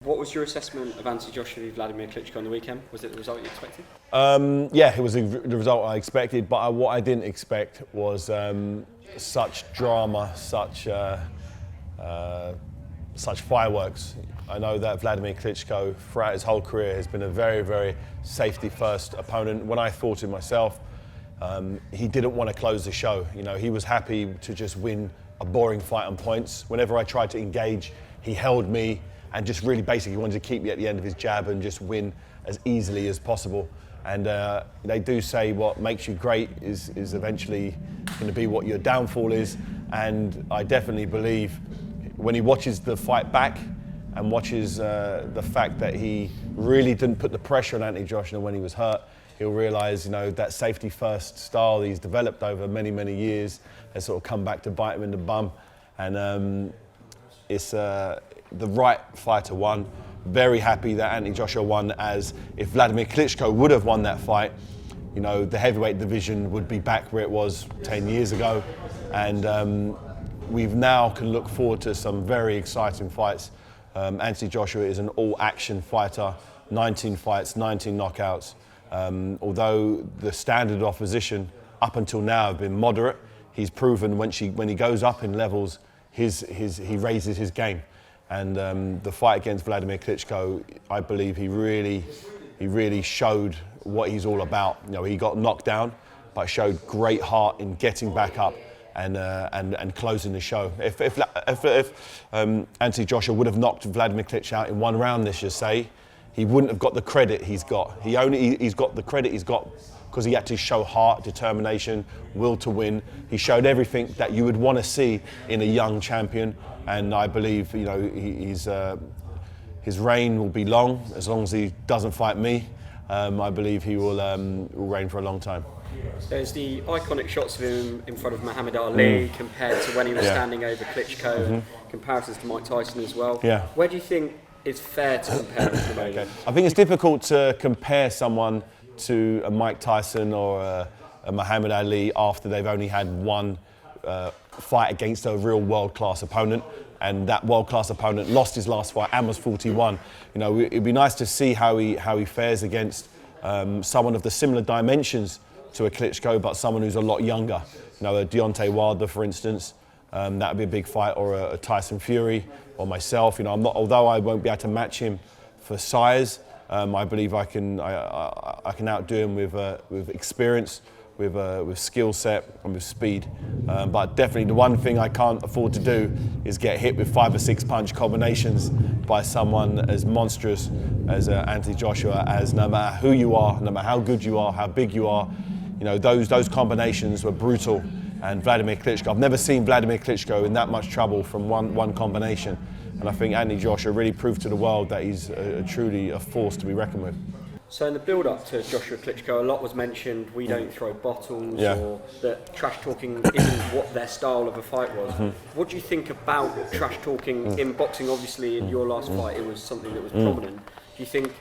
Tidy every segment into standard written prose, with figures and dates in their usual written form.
What was your assessment of Anthony Joshua v Wladimir Klitschko on the weekend? Was it the result you expected? Yeah, it was the result I expected, but what I didn't expect was such drama, such fireworks. I know that Wladimir Klitschko, throughout his whole career, has been a very, very safety-first opponent. When I thought of myself, he didn't want to close the show. You know, he was happy to just win a boring fight on points. Whenever I tried to engage, he held me and just really basically wanted to keep me at the end of his jab and just win as easily as possible. And they do say what makes you great is eventually going to be what your downfall is. And I definitely believe when he watches the fight back and watches the fact that he really didn't put the pressure on Anthony Joshua when he was hurt, he'll realise, you know, that safety-first style he's developed over many, many years has sort of come back to bite him in the bum. And it's the right fighter won. Very happy that Anthony Joshua won, as if Wladimir Klitschko would have won that fight, you know, the heavyweight division would be back where it was 10 years ago. And we've now can look forward to some very exciting fights. Anthony Joshua is an all-action fighter, 19 fights, 19 knockouts. Although the standard opposition up until now have been moderate, he's proven when he goes up in levels, he raises his game. And the fight against Wladimir Klitschko, I believe he really showed what he's all about. You know, he got knocked down, but showed great heart in getting back up and closing the show. If Anthony Joshua would have knocked Wladimir Klitschko out in one round, let's just say, he wouldn't have got the credit he's got. He's got the credit he's got because he had to show heart, determination, will to win. He showed everything that you would want to see in a young champion. And I believe, you know, his reign will be long as he doesn't fight me. I believe he will reign for a long time. There's the iconic shots of him in front of Muhammad Ali compared to when he was standing over Klitschko, comparisons to Mike Tyson as well. Yeah. Where do you think it's fair to compare them at the moment? Okay. I think it's difficult to compare someone to a Mike Tyson or a Muhammad Ali after they've only had one fight against a real world-class opponent, and that world-class opponent lost his last fight and was 41. You know, it'd be nice to see how he fares against someone of the similar dimensions to a Klitschko, but someone who's a lot younger. You know, a Deontay Wilder, for instance, that would be a big fight, or a Tyson Fury, or myself. You know, although I won't be able to match him for size, I believe I can outdo him with experience, with skill set and with speed. But definitely the one thing I can't afford to do is get hit with 5 or 6 punch combinations by someone as monstrous as Anthony Joshua, as no matter who you are, no matter how good you are, how big you are, you know, those combinations were brutal. And Wladimir Klitschko, I've never seen Wladimir Klitschko in that much trouble from one combination. And I think Anthony Joshua really proved to the world that he's truly a force to be reckoned with. So in the build-up to Joshua Klitschko, a lot was mentioned, we don't throw bottles, or that trash talking isn't what their style of a fight was. What do you think about trash talking in boxing? Obviously, in your last fight, it was something that was prominent. Do you think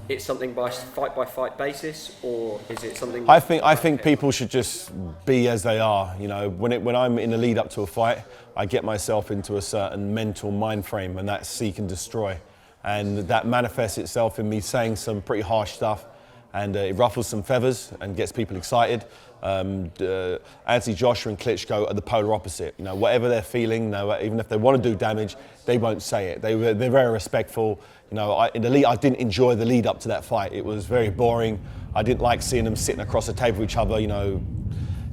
it's something by fight basis, or is it something? I think people should just be as they are. You know, when I'm in the lead up to a fight, I get myself into a certain mental mind frame, and that's seek and destroy. And that manifests itself in me saying some pretty harsh stuff, and it ruffles some feathers and gets people excited. Anthony Joshua and Klitschko are the polar opposite. You know, whatever they're feeling, even if they want to do damage, they won't say it. They're very respectful. You know, I didn't enjoy the lead up to that fight. It was very boring. I didn't like seeing them sitting across the table with each other, you know,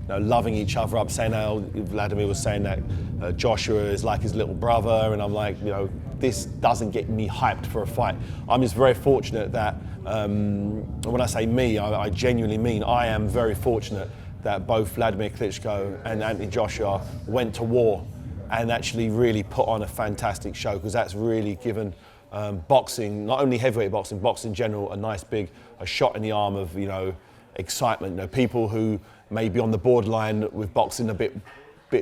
loving each other up, saying how Wladimir was saying that Joshua is like his little brother, and I'm like, you know, this doesn't get me hyped for a fight. I'm just very fortunate that, when I say me, I genuinely mean I am very fortunate that both Wladimir Klitschko and Anthony Joshua went to war and actually really put on a fantastic show, because that's really given boxing, not only heavyweight boxing, boxing in general, a nice big shot in the arm of, you know, excitement. You know, people who may be on the borderline with boxing a bit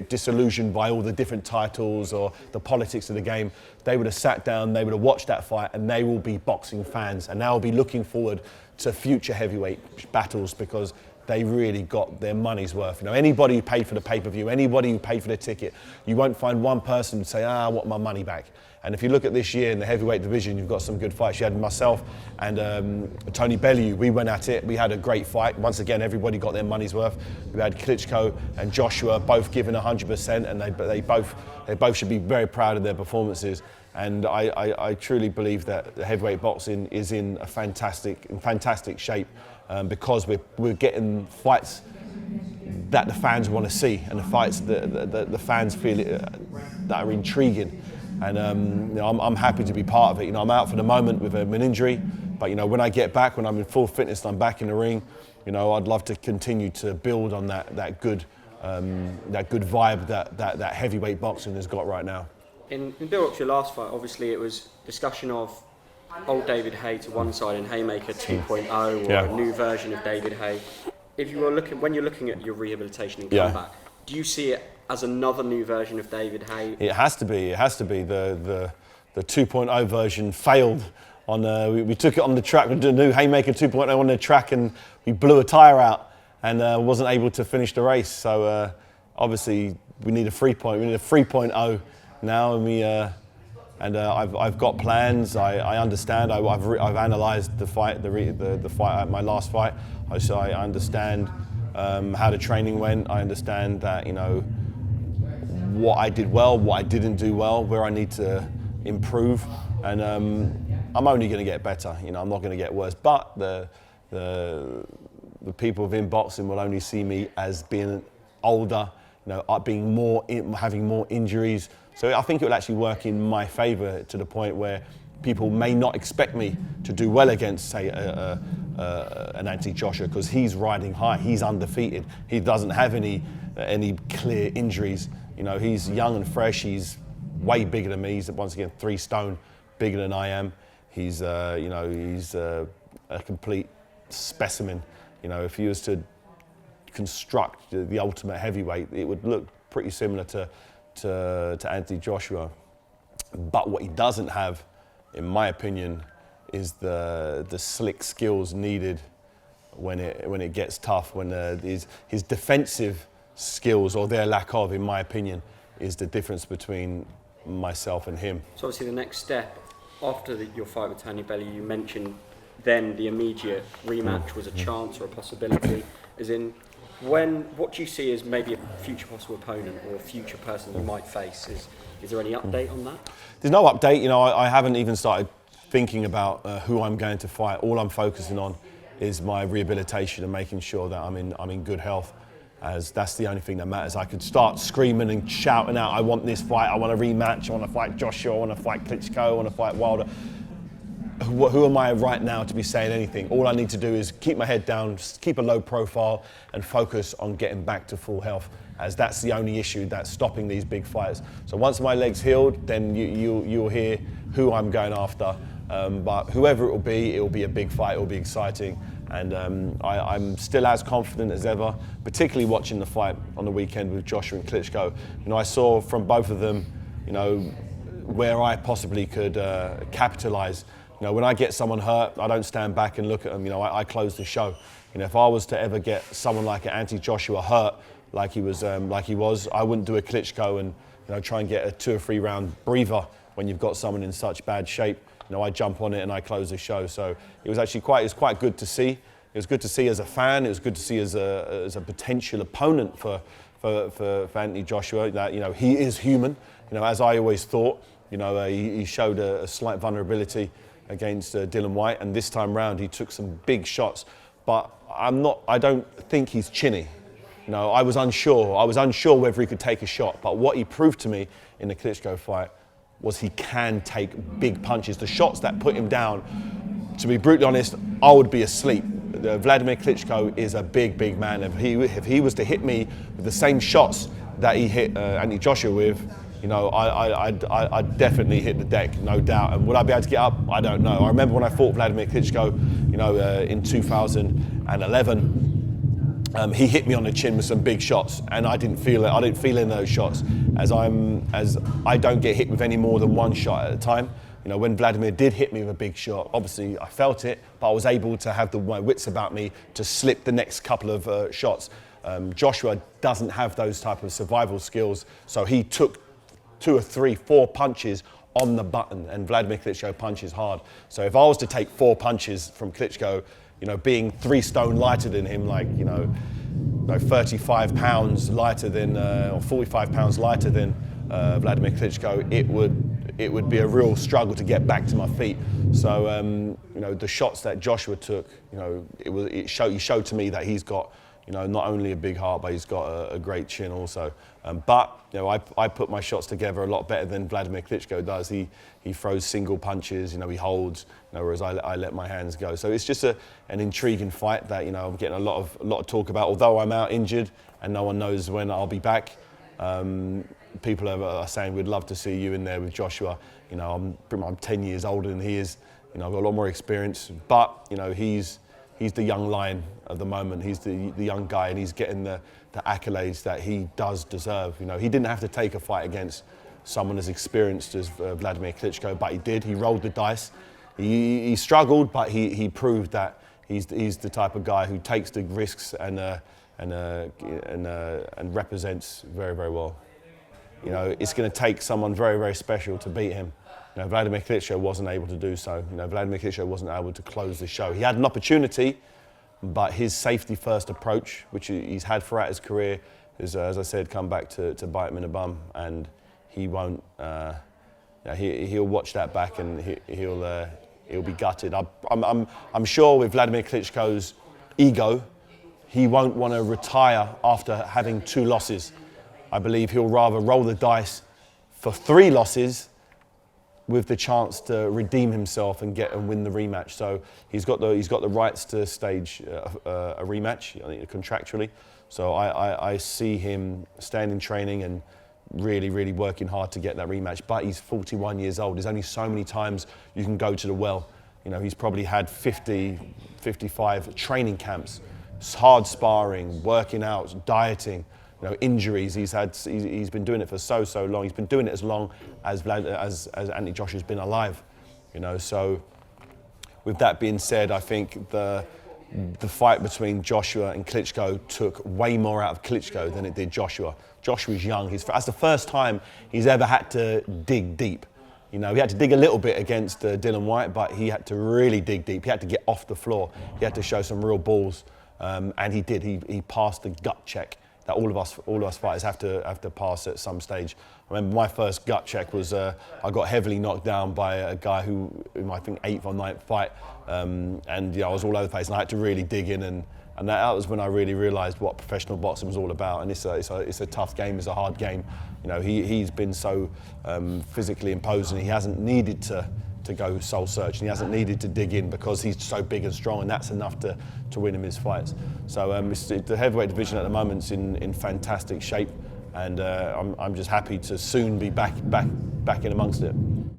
disillusioned by all the different titles or the politics of the game, they would have sat down, they would have watched that fight, and they will be boxing fans, and they'll be looking forward to future heavyweight battles, because they really got their money's worth. You know, anybody who paid for the pay-per-view, anybody who paid for the ticket, you won't find one person who say, I want my money back. And if you look at this year in the heavyweight division, you've got some good fights. You had myself and Tony Bellew. We went at it. We had a great fight. Once again, everybody got their money's worth. We had Klitschko and Joshua both giving 100%, and they both should be very proud of their performances. And I truly believe that the heavyweight boxing is in a fantastic shape because we're getting fights that the fans want to see, and the fights that the fans feel that are intriguing. And you know, I'm happy to be part of it. You know, I'm out for the moment with an injury, but you know, when I get back, when I'm in full fitness, I'm back in the ring. You know, I'd love to continue to build on that good vibe that heavyweight boxing has got right now. In build up to your last fight, obviously it was discussion of old David Haye to one side and Haymaker 2.0 or a new version of David Haye. If you were when you're looking at your rehabilitation and comeback, do you see it as another new version of David Haye? It has to be. It has to be. The 2.0 version failed. We took it on the track. We did a new Haymaker 2.0 on the track, and we blew a tyre out and wasn't able to finish the race. So obviously we need a 3.0 now, and I've got plans. I understand. I've analysed the fight, the fight, my last fight. So I understand how the training went. I understand that, you know, what I did well, what I didn't do well, where I need to improve, and I'm only going to get better. You know, I'm not going to get worse. But the people within boxing will only see me as being older, you know, having more injuries. So I think it will actually work in my favour to the point where people may not expect me to do well against, say, an Anthony Joshua, because he's riding high, he's undefeated, he doesn't have any clear injuries. You know, he's young and fresh, he's way bigger than me, he's once again 3 stone bigger than I am. He's a complete specimen. You know, if he was to construct the ultimate heavyweight, it would look pretty similar to Anthony Joshua. But what he doesn't have, in my opinion, is the slick skills needed when it gets tough. When his defensive skills, or their lack of, in my opinion, is the difference between myself and him. So obviously the next step after your fight with Tony Bellew, you mentioned then the immediate rematch was a chance or a possibility. As in, what do you see as maybe a future possible opponent or a future person you might face? Is there any update on that? There's no update. You know, I haven't even started thinking about who I'm going to fight. All I'm focusing on is my rehabilitation and making sure that I'm in good health, as that's the only thing that matters. I could start screaming and shouting out, I want this fight, I want a rematch, I want to fight Joshua, I want to fight Klitschko, I want to fight Wilder. Who am I right now to be saying anything? All I need to do is keep my head down, keep a low profile, and focus on getting back to full health, as that's the only issue that's stopping these big fights. So once my leg's healed, then you'll hear who I'm going after. But whoever it will be a big fight, it will be exciting. And I'm still as confident as ever, particularly watching the fight on the weekend with Joshua and Klitschko. You know, I saw from both of them, you know, where I possibly could capitalise. You know, when I get someone hurt, I don't stand back and look at them. You know, I close the show. You know, if I was to ever get someone like Anthony Joshua hurt, like he was, I wouldn't do a Klitschko and, you know, try and get a 2 or 3 round breather when you've got someone in such bad shape. You know, I jump on it and I close the show. So it was actually quite good to see. It was good to see as a fan. It was good to see as a potential opponent for Anthony Joshua. That, you know, he is human. You know, as I always thought. You know, he showed a slight vulnerability against Dylan White, and this time round he took some big shots. But I don't think he's chinny. You know, I was unsure whether he could take a shot. But what he proved to me in the Klitschko fight was he can take big punches. The shots that put him down, to be brutally honest, I would be asleep. Wladimir Klitschko is a big man. If he was to hit me with the same shots that he hit Anthony Joshua with, you know, I'd definitely hit the deck, no doubt. And would I be able to get up? I don't know. I remember when I fought Wladimir Klitschko, you know, in 2011. He hit me on the chin with some big shots, and I didn't feel it. I didn't feel in those shots, as I don't get hit with any more than one shot at a time. You know, when Wladimir did hit me with a big shot, obviously I felt it, but I was able to have my wits about me to slip the next couple of shots. Joshua doesn't have those type of survival skills, so he took 2 or 3, 4 punches on the button, and Wladimir Klitschko punches hard. So if I was to take 4 punches from Klitschko, you know, being 3 stone lighter than him, like, you know, 35 pounds lighter than, or 45 pounds lighter than Wladimir Klitschko, it would be a real struggle to get back to my feet. So, you know, the shots that Joshua took, you know, he showed to me that he's got, you know, not only a big heart, but he's got a great chin also. But, you know, I put my shots together a lot better than Wladimir Klitschko does. He throws single punches, you know, he holds, you know, whereas I let my hands go. So it's just an intriguing fight that, you know, I'm getting a lot of talk about. Although I'm out injured and no one knows when I'll be back, people are saying we'd love to see you in there with Joshua. You know, I'm 10 years older than he is. You know, I've got a lot more experience, but, you know, he's the young lion of the moment. He's the young guy, and he's getting the accolades that he does deserve. You know, he didn't have to take a fight against someone as experienced as Wladimir Klitschko, but he did. He rolled the dice. He struggled, but he proved that he's the type of guy who takes the risks and represents very, very well. You know, it's going to take someone very, very special to beat him. You know, Wladimir Klitschko wasn't able to do so. You know, Wladimir Klitschko wasn't able to close the show. He had an opportunity, but his safety-first approach, which he's had throughout his career, is, as I said, come back to bite him in the bum, and he won't. He'll watch that back, and he'll be gutted. I'm sure with Wladimir Klitschko's ego, he won't want to retire after having 2 losses. I believe he'll rather roll the dice for 3 losses with the chance to redeem himself and win the rematch. So he's got the rights to stage a rematch contractually. So I see him staying in training and really, really working hard to get that rematch. But he's 41 years old. There's only so many times you can go to the well. You know, he's probably had 50, 55 training camps, hard sparring, working out, dieting. You know, injuries. He's been doing it for so long. He's been doing it as long as Anthony Joshua's been alive. You know, so with that being said, I think the fight between Joshua and Klitschko took way more out of Klitschko than it did Joshua. Joshua's young. That's the first time he's ever had to dig deep. You know, he had to dig a little bit against Dillian Whyte, but he had to really dig deep. He had to get off the floor. He had to show some real balls, and he did. He passed the gut check that all of us fighters have to pass at some stage. I remember my first gut check was I got heavily knocked down by a guy who I think 8th or 9th fight, and I was all over the place, and I had to really dig in, and that was when I really realised what professional boxing was all about. And it's a tough game, it's a hard game. You know, he's been so physically imposing. He hasn't needed to go soul searching. He hasn't needed to dig in because he's so big and strong, and that's enough to win him his fights. So the heavyweight division at the moment's in fantastic shape, and I'm just happy to soon be back in amongst it.